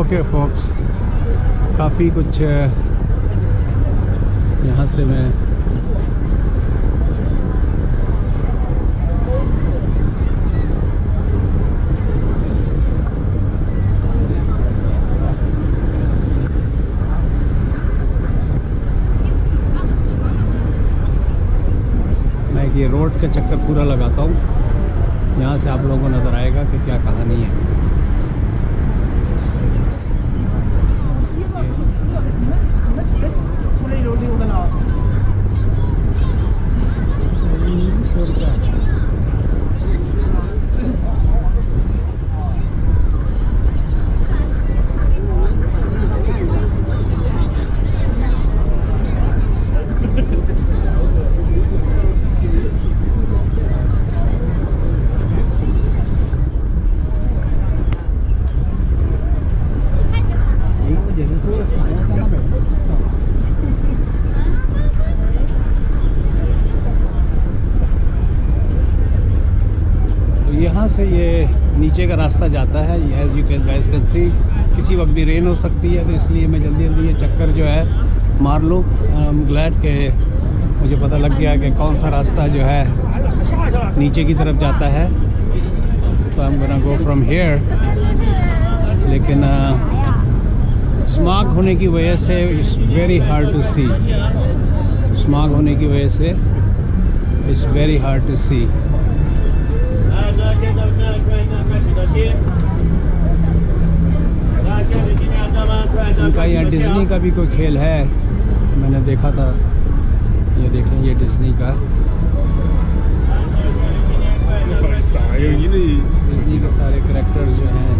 Okay fox, काफ़ी कुछ यहाँ से मैं ये रोड का चक्कर पूरा लगाता हूँ। यहाँ से आप लोगों को नज़र आएगा कि क्या कहानी है। यहाँ से ये नीचे का रास्ता जाता है। As you can guys can see, किसी वक्त भी रेन हो सकती है, तो इसलिए मैं जल्दी जल्दी ये चक्कर जो है मार लूँ। आई एम ग्लैड के मुझे पता लग गया कि कौन सा रास्ता जो है नीचे की तरफ जाता है। तो I am gonna go from here. लेकिन स्मॉग होने की वजह से it's very hard to see. Smog होने की वजह से it's very hard to see. उनका यहाँ डिज्नी का भी कोई खेल है, मैंने देखा था। ये देखें, ये डिज्नी का डिज्नी के सारे कैरेक्टर्स जो हैं।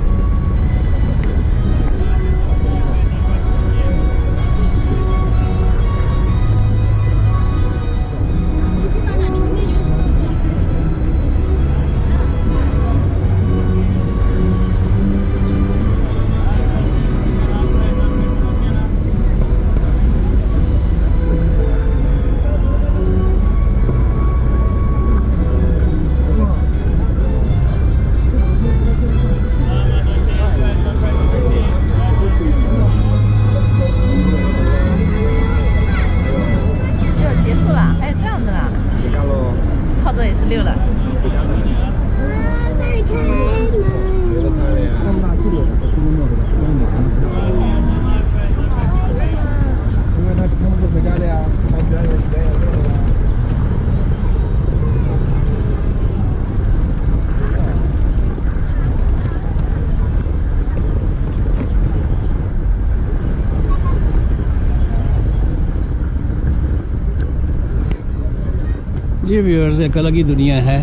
ये व्यूअर्स एक अलग ही दुनिया है।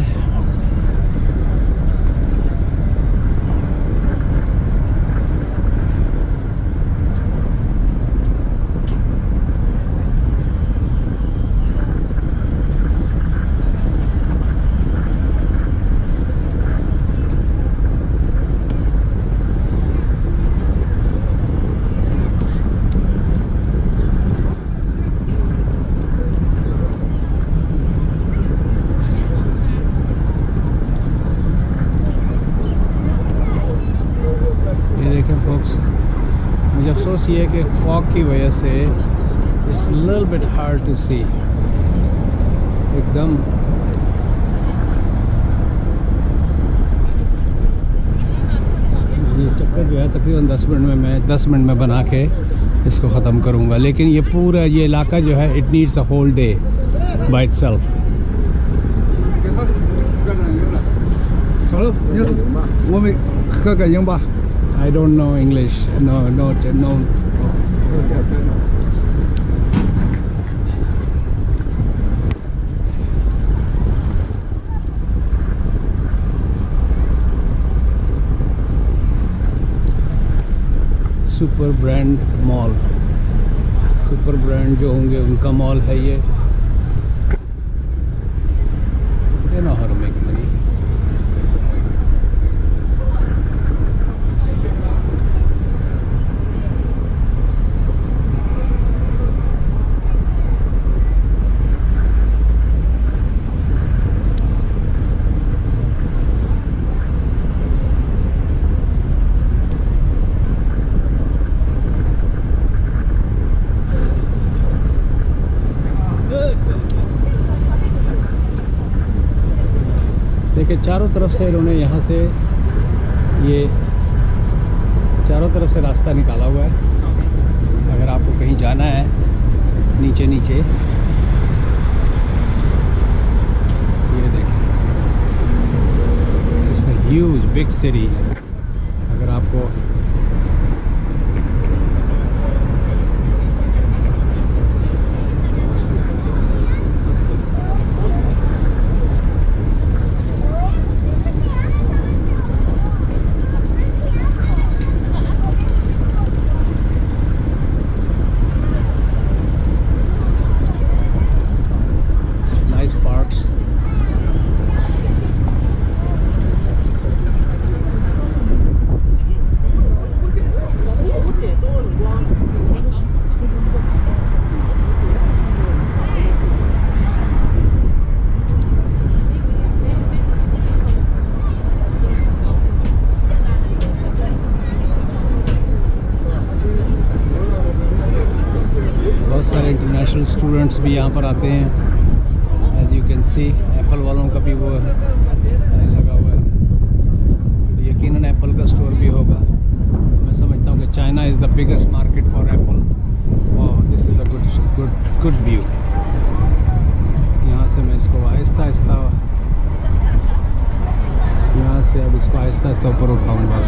मुझे अफसोस ये है कि फॉग की वजह से it's little bit hard to see. एकदम ये चक्कर जो है तकरीबन 10 मिनट में बना के इसको ख़त्म करूँगा। लेकिन ये पूरा ये इलाका जो है it needs a whole day by itself. I don't know English. No. Super brand mall, super brand जो होंगे उनका मॉल है ये। They know how to make money. देखिए चारों तरफ से इन्होंने यहाँ से ये चारों तरफ से रास्ता निकाला हुआ है। अगर आपको कहीं जाना है नीचे नीचे, ये देखें, it's a huge big city. अगर आपको इंटरनेशनल स्टूडेंट्स भी यहाँ पर आते हैं। As you can see Apple वालों का भी वो लगा हुआ है, तो यकीनन एप्पल का स्टोर भी होगा। मैं समझता हूँ कि China is the biggest market for Apple. वाह, this is the good view. यहाँ से मैं इसको आहिस्ता आहिस्ता यहाँ से अब इसको आहिस्ता आहिस्ता ऊपर उठाऊँगा।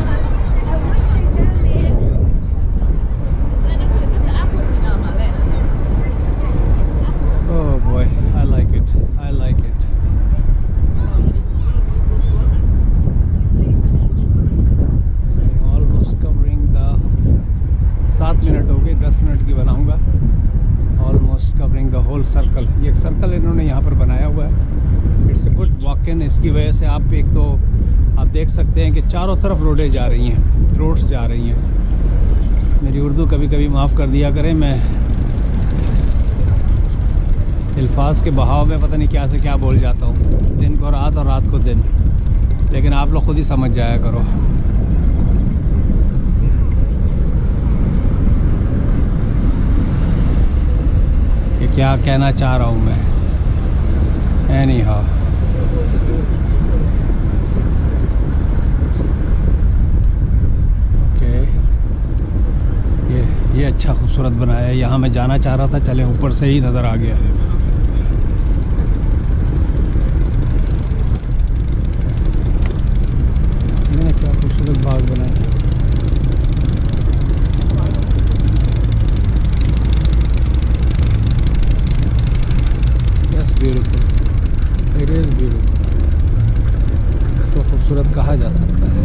Oh boy, I like it. I like it. Almost covering the 7 minute हो गए, 10 मिनट की बनाऊंगा। Almost covering the whole circle. ये एक सर्कल इन्होंने यहाँ पर बनाया हुआ है। It's a good walk-in। इसकी वजह से आप एक तो आप देख सकते हैं कि चारों तरफ रोडें जा रही हैं, रोड्स जा रही हैं। मेरी उर्दू कभी कभी माफ़ कर दिया करें, मैं अल्फाज के बहाव में पता नहीं क्या से क्या बोल जाता हूँ। दिन को रात और रात को दिन, लेकिन आप लोग खुद ही समझ जाया करो। कि क्या कहना चाह रहा हूँ मैं। एनी हाउ, ओके, ये अच्छा खूबसूरत बनाया है। यहाँ मैं जाना चाह रहा था, चले ऊपर से ही नज़र आ गया। क्या खूबसूरत बाग बनाया। Yes, beautiful, it is beautiful. इसको खूबसूरत कहा जा सकता है।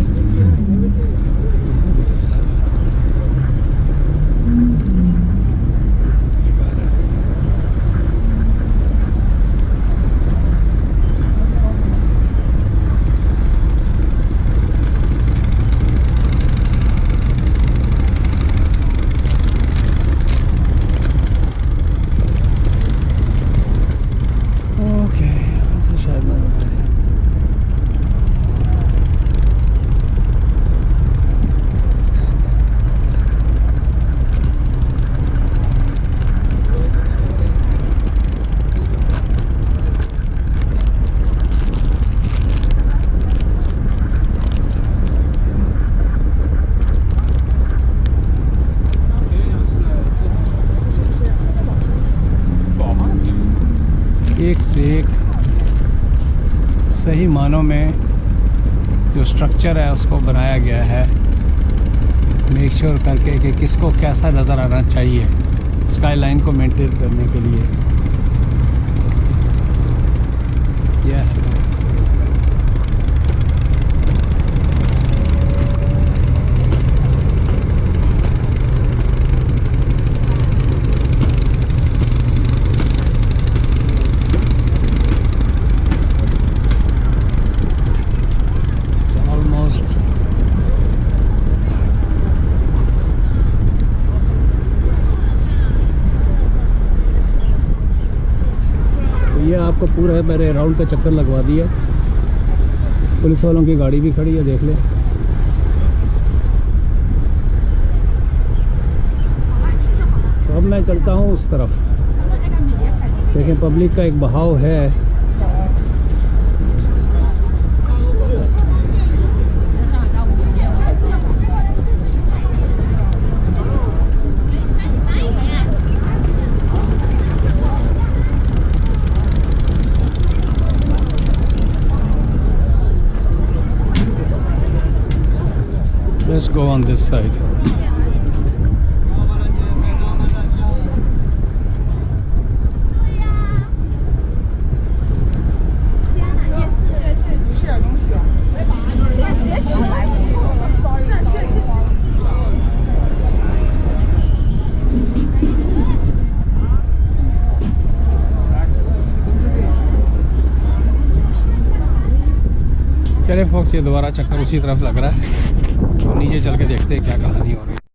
एक से एक सही मानों में जो स्ट्रक्चर है उसको बनाया गया है, मेक श्योर करके कि किसको कैसा नज़र आना चाहिए स्काई लाइन को मेंटेन करने के लिए। ये आपको पूरा मेरे राउंड का चक्कर लगवा दिया। पुलिस वालों की गाड़ी भी खड़ी है, देख ले। तो अब मैं चलता हूँ उस तरफ। देखें पब्लिक का एक बहाव है। Let's go on this side. चले फोक्स, ये दोबारा चक्कर उसी तरफ लग रहा है, तो नीचे चल के देखते हैं क्या कहानी हो रही है।